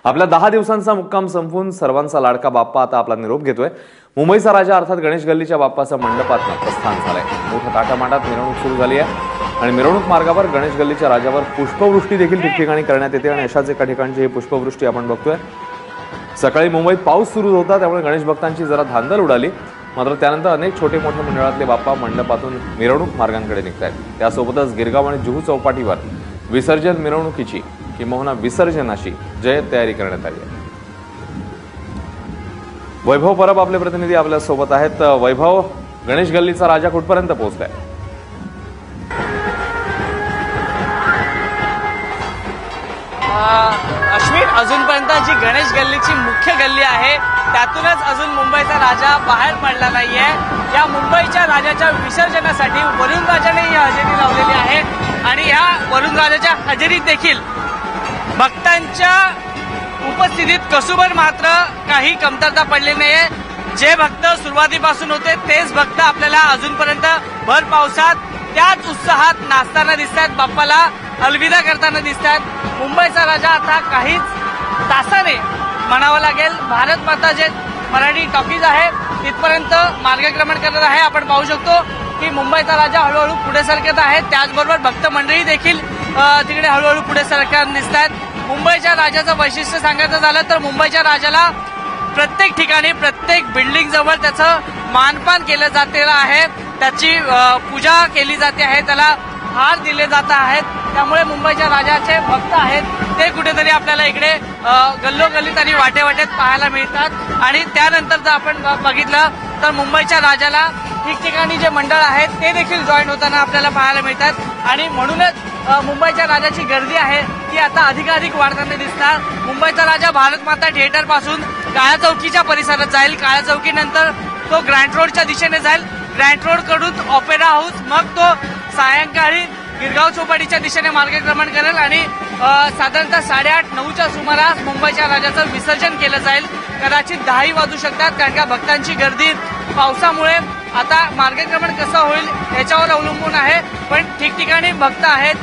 आपल्या 10 दिवसांचा मुक्काम संपून सर्वांचा लाडका बाप्पा आता आपला निरोप घेतोय। मुंबईचा राजा अर्थात गणेश गल्लीच्या बाप्पाचं मंडपात प्रस्थान झालंय। मोठ्या ताटामाटात मिरवणूक सुरू झाली आहे आणि मिरवणूक मार्गावर गणेश गल्लीच्या राजावर पुष्पवृष्टी देखील ठिकठिकाणी करण्यात येते आणि अशाच एका ठिकाणची ही पुष्पवृष्टी आपण बघतोय। सकाळी मुंबईत पाऊस सुरू होता त्यामुळे गणेश भक्तांची जरा धांदल उडाली, मात्र त्यानंतर अनेक छोटे मोठे मंडळातले बाप्पा मंडपातून मिरवणूक मार्गांकडे निघतायत। त्यासोबतच गिरगाव आणि जुहू चौपाटीवर विसर्जन मिरवणुकीची किंवा विसर्जनाची जय्यत तयारी करण्यात आली आहे। वैभव परब आपले प्रतिनिधी आपल्या सोबत आहेत। वैभव, गणेश गल्लीचा राजा कुठपर्यंत पोहोचलाय? अश्विन, अजूनपर्यंत जी गणेश गल्लीची मुख्य गल्ली आहे त्यातूनच अजून मुंबईचा राजा बाहेर पडला नाहीये। या मुंबईच्या राजाच्या विसर्जनासाठी वरुण राजाने हजेरी लावलेली आहे आणि या वरुण राजाच्या हजेरीत देखील भक्तांच्या उपस्थितीत कसुबर मात्र काही कमतरता पडली नाहीये। जे भक्त सुरुवातीपासून होते तेच भक्त आपल्याला अजूनपर्यंत भर पावसात त्याच उत्साहात नाचताना दिसतात, बाप्पाला अलविदा करताना दिसतात। मुंबईचा राजा आता काहीच तासाने म्हणावं लागेल भारत माता जे मराठी टॉकीज आहे तिथपर्यंत मार्गक्रमण करत आहे। आपण पाहू शकतो की मुंबईचा राजा हळूहळू पुढे सरकत आहे, त्याचबरोबर भक्त मंडळी देखील तिकडे हळूहळू पुढे सरकताना दिसतात। मुंबईच्या राजाचं वैशिष्ट्य सांगायचं झालं तर मुंबईच्या राजाला प्रत्येक ठिकाणी प्रत्येक बिल्डिंग जवळ त्याचं मानपान केलं जातेलं आहे, त्याची पूजा केली जाते आहे, त्याला हार दिले जात आहेत। त्यामुळे मुंबईच्या राजाचे भक्त आहेत ते कुठेतरी आपल्याला इकडे गल्लोगल्लीत आणि वाटेवाटेत पाहायला मिळतात। आणि त्यानंतर जर आपण बघितलं तर मुंबईच्या राजाला ठिकठिकाणी जे मंडळ आहेत ते देखील जॉईन होताना आपल्याला पाहायला मिळतात आणि म्हणूनच मुंबईच्या राजाची गर्दी आहे ती आता अधिकाधिक वाढताना दिसणार। मुंबईचा राजा भारत माता थिएटर पासून काळा चौकीच्या परिसरात जाईल, काळा चौकीनंतर तो ग्रँड रोडच्या दिशेने जाईल, ग्रँड रोड कडून ऑपेरा हाऊस, मग तो सायंकाळी गिरगाव चौपाटीच्या दिशेने मार्गक्रमण करेल आणि साधारणतः 8:30-9च्या सुमारास मुंबईच्या राजाचं विसर्जन केलं जाईल। कदाचित 10 वाजू शकतात कारण का भक्तांची गर्दी पावसामुळे आता मार्गक्रमण कसं होईल याच्यावर अवलंबून आहे, पण ठिकठिकाणी भक्त आहेत,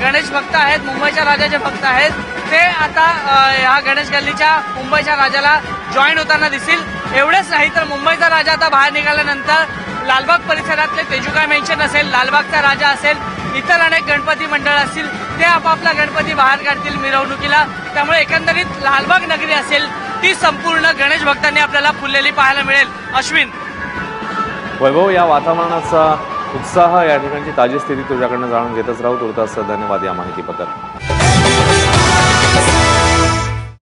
गणेश भक्त आहेत, मुंबईच्या राजाचे भक्त आहेत, ते आता ह्या गणेश गल्लीच्या मुंबईच्या राजाला जॉईन होताना दिसतील। एवढेच नाही तर मुंबईचा राजा आता बाहेर निघाल्यानंतर लालबाग परिसरातले तेजुका मेन्शन असेल, लालबागचा राजा असेल, इतर अनेक गणपती मंडळ असतील ते आपापला गणपती बाहेर काढतील मिरवणुकीला। त्यामुळे एकंदरीत लालबाग नगरी असेल ती संपूर्ण गणेश भक्तांनी आपल्याला फुललेली पाहायला मिळेल। अश्विन, वैभव, या वातावरणाचा उत्साह या ठिकाणची ताजी स्थिती तुझ्याकडनं जाणून घेतच राहू। तुर्तास धन्यवाद या माहितीबद्दल।